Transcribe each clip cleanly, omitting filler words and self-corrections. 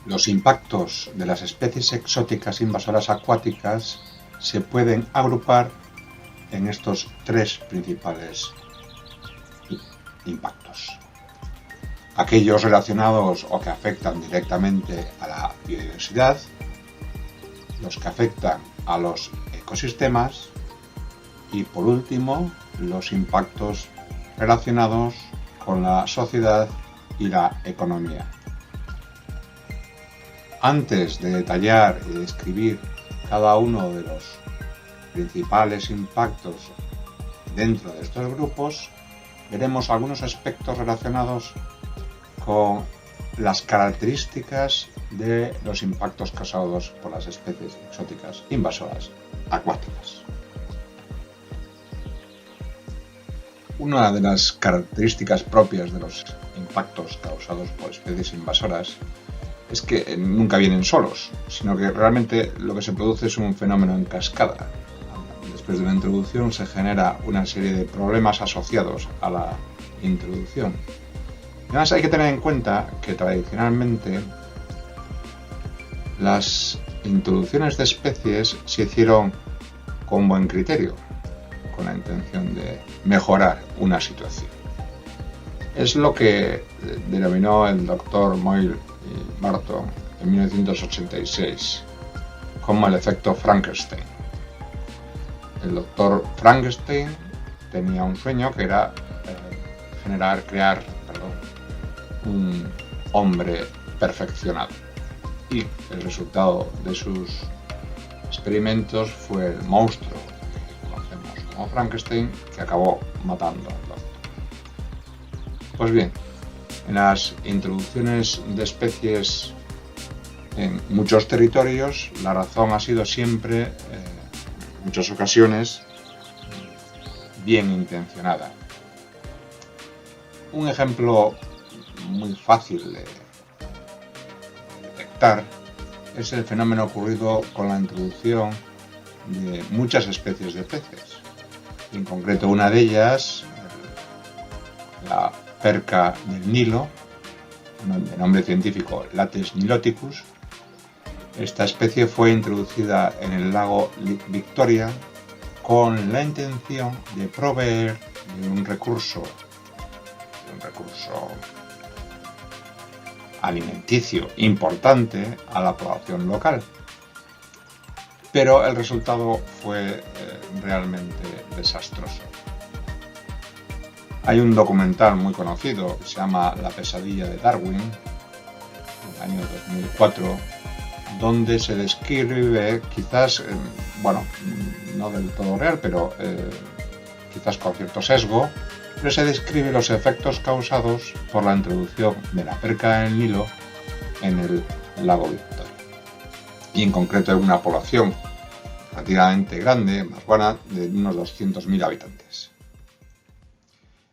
Los impactos de las especies exóticas invasoras acuáticas se pueden agrupar en estos tres principales impactos. Aquellos relacionados o que afectan directamente a la biodiversidad, los que afectan a los ecosistemas y, por último, los impactos relacionados con la sociedad y la economía. Antes de detallar y describir cada uno de los principales impactos dentro de estos grupos, veremos algunos aspectos relacionados con las características de los impactos causados por las especies exóticas invasoras acuáticas. Una de las características propias de los impactos causados por especies invasoras es que nunca vienen solos, sino que realmente lo que se produce es un fenómeno en cascada. Después de la introducción se genera una serie de problemas asociados a la introducción. Además hay que tener en cuenta que tradicionalmente las introducciones de especies se hicieron con buen criterio, con la intención de mejorar una situación. Es lo que denominó el Dr. Moyle y Barton en 1986 como el efecto Frankenstein. El Dr. Frankenstein tenía un sueño que era crear un hombre perfeccionado, y el resultado de sus experimentos fue el monstruo que conocemos como Frankenstein, que acabó matando al doctor. Pues bien, en las introducciones de especies en muchos territorios, la razón ha sido siempre, en muchas ocasiones, bien intencionada. Un ejemplo muy fácil de detectar es el fenómeno ocurrido con la introducción de muchas especies de peces. En concreto, una de ellas, la perca del Nilo, de nombre científico Lates niloticus. Esta especie fue introducida en el lago Victoria con la intención de proveer de un recurso alimenticio importante a la población local. Pero el resultado fue realmente desastroso. Hay un documental muy conocido que se llama La pesadilla de Darwin, del año 2004, donde se describe, quizás, no del todo real, pero quizás con cierto sesgo, pero se describe los efectos causados por la introducción de la perca del Nilo en el lago Victoria. Y en concreto en una población relativamente grande, más buena, de unos 200.000 habitantes.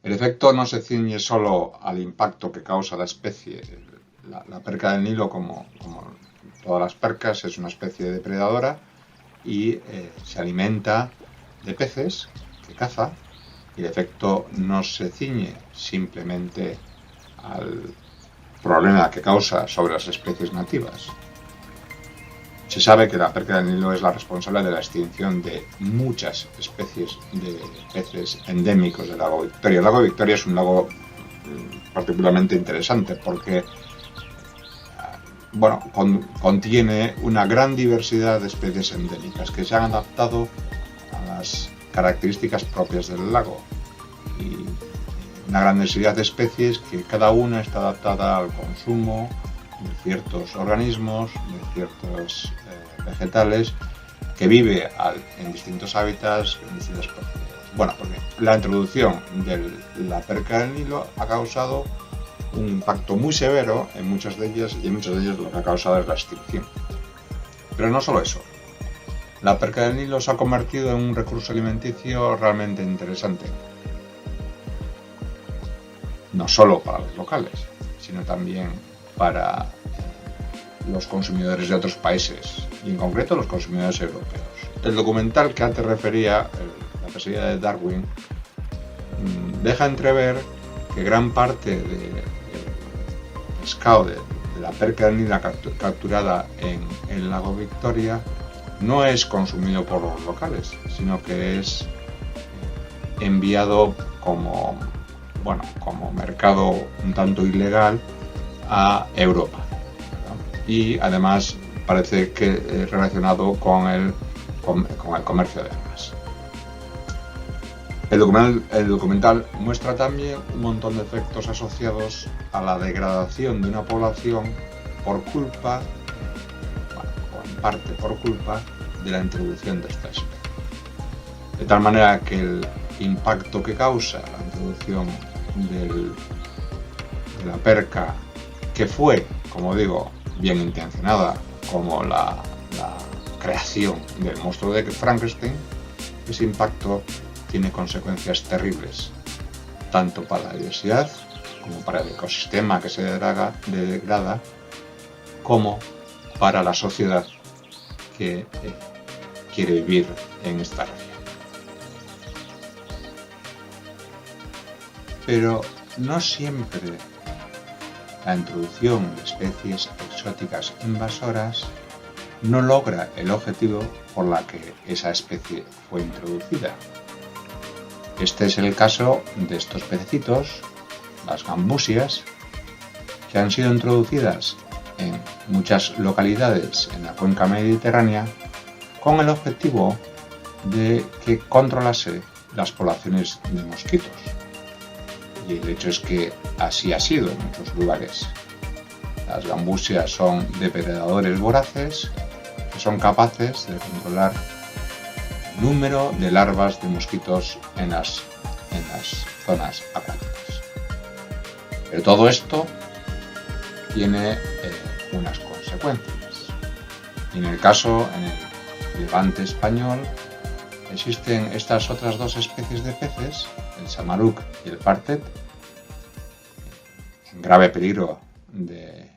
El efecto no se ciñe solo al impacto que causa la especie. La perca del Nilo, como todas las percas, es una especie depredadora y se alimenta de peces que caza, y el efecto no se ciñe simplemente al problema que causa sobre las especies nativas. Se sabe que la perca del Nilo es la responsable de la extinción de muchas especies de peces endémicos del lago Victoria. El lago Victoria es un lago particularmente interesante porque contiene una gran diversidad de especies endémicas que se han adaptado a las características propias del lago, y una gran diversidad de especies que cada una está adaptada al consumo de ciertos organismos, de ciertos vegetales, que vive en distintos hábitats, en distintas profundidades. Porque la introducción de la perca del Nilo ha causado un impacto muy severo en muchas de ellas, y en muchas de ellas lo que ha causado es la extinción. Pero no solo eso. La perca del Nilo se ha convertido en un recurso alimenticio realmente interesante. No solo para los locales, sino también para los consumidores de otros países, y en concreto los consumidores europeos. El documental que antes refería, La pesadilla de Darwin, deja entrever que gran parte del pescado, de de la perca andina capturada en el lago Victoria no es consumido por los locales, sino que es enviado como mercado un tanto ilegal a Europa, ¿no? Y además parece que relacionado con el comercio de armas. El documental muestra también un montón de efectos asociados a la degradación de una población por culpa, o en parte por culpa, de la introducción de esta especie. De tal manera que el impacto que causa la introducción de la perca, que fue, como digo, bien intencionada, como la creación del monstruo de Frankenstein, ese impacto tiene consecuencias terribles, tanto para la diversidad como para el ecosistema que se degrada, como para la sociedad que quiere vivir en esta región. Pero no siempre la introducción de especies exóticas invasoras no logra el objetivo por la que esa especie fue introducida. Este es el caso de estos pececitos, las gambusias, que han sido introducidas en muchas localidades en la cuenca mediterránea con el objetivo de que controlase las poblaciones de mosquitos. Y el hecho es que así ha sido en muchos lugares. Las gambusias son depredadores voraces que son capaces de controlar el número de larvas de mosquitos en las zonas acuáticas. Pero todo esto tiene unas consecuencias. Y en el caso, en el Levante español, existen estas otras dos especies de peces, el samaruc y el partet, en grave peligro de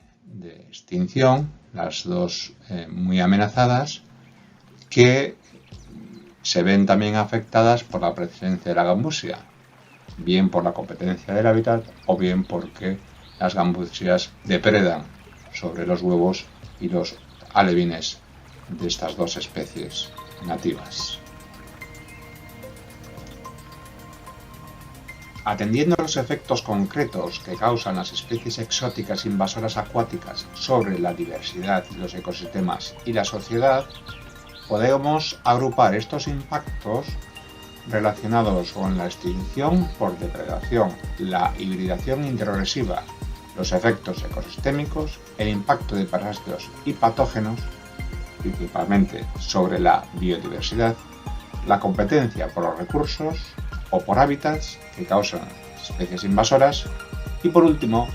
extinción, las dos muy amenazadas, que se ven también afectadas por la presencia de la gambusia, bien por la competencia del hábitat o bien porque las gambusias depredan sobre los huevos y los alevines de estas dos especies nativas. Atendiendo a los efectos concretos que causan las especies exóticas invasoras acuáticas sobre la diversidad de los ecosistemas y la sociedad, podemos agrupar estos impactos relacionados con la extinción por depredación, la hibridación interregresiva, los efectos ecosistémicos, el impacto de parásitos y patógenos, principalmente sobre la biodiversidad, la competencia por los recursos o por hábitats que causan especies invasoras y, por último,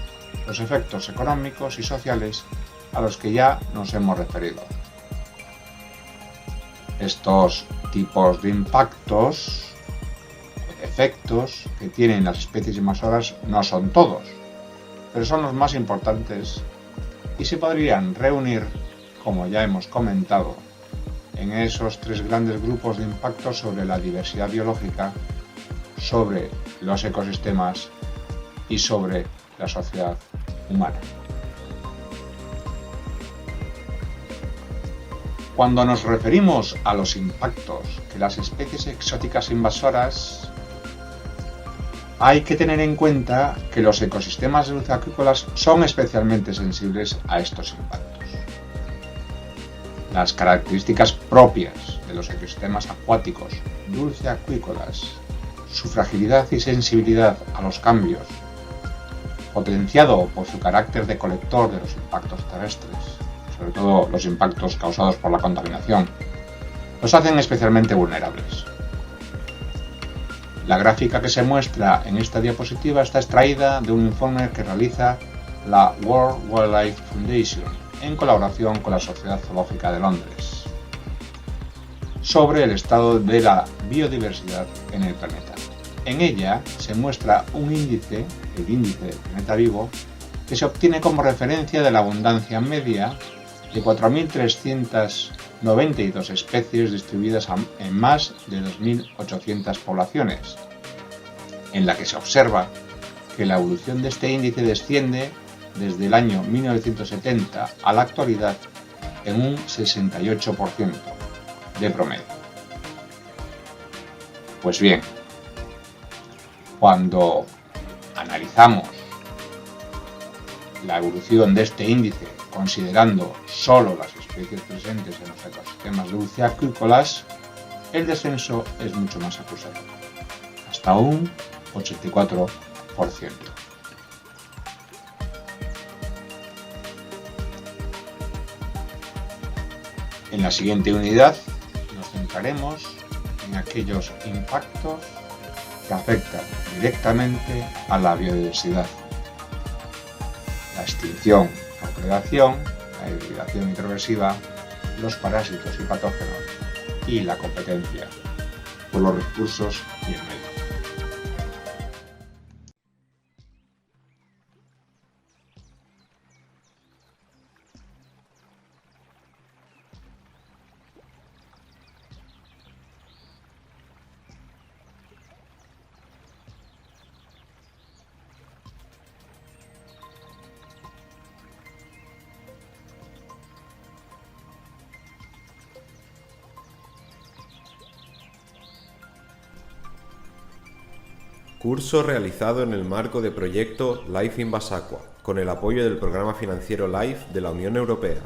los efectos económicos y sociales a los que ya nos hemos referido. Estos tipos de impactos, de efectos que tienen las especies invasoras no son todos, pero son los más importantes y se podrían reunir, como ya hemos comentado, en esos tres grandes grupos de impactos sobre la diversidad biológica, sobre los ecosistemas y sobre la sociedad humana. Cuando nos referimos a los impactos que las especies exóticas invasoras, hay que tener en cuenta que los ecosistemas dulceacuícolas son especialmente sensibles a estos impactos. Las características propias de los ecosistemas acuáticos dulceacuícolas, su fragilidad y sensibilidad a los cambios, potenciado por su carácter de colector de los impactos terrestres, sobre todo los impactos causados por la contaminación, los hacen especialmente vulnerables. La gráfica que se muestra en esta diapositiva está extraída de un informe que realiza la World Wildlife Foundation en colaboración con la Sociedad Zoológica de Londres sobre el estado de la biodiversidad en el planeta. En ella se muestra un índice, el índice del planeta vivo, que se obtiene como referencia de la abundancia media de 4.392 especies distribuidas en más de 2.800 poblaciones, en la que se observa que la evolución de este índice desciende desde el año 1970 a la actualidad en un 68% de promedio. Pues bien, cuando analizamos la evolución de este índice considerando solo las especies presentes en los ecosistemas dulceacuícolas, el descenso es mucho más acusado, hasta un 84%. En la siguiente unidad nos centraremos en aquellos impactos que afectan directamente a la biodiversidad: la extinción por predación, la hibridación introgresiva, los parásitos y patógenos y la competencia por los recursos y el medio. Curso realizado en el marco de proyecto Life in Basacua, con el apoyo del programa financiero LIFE de la Unión Europea.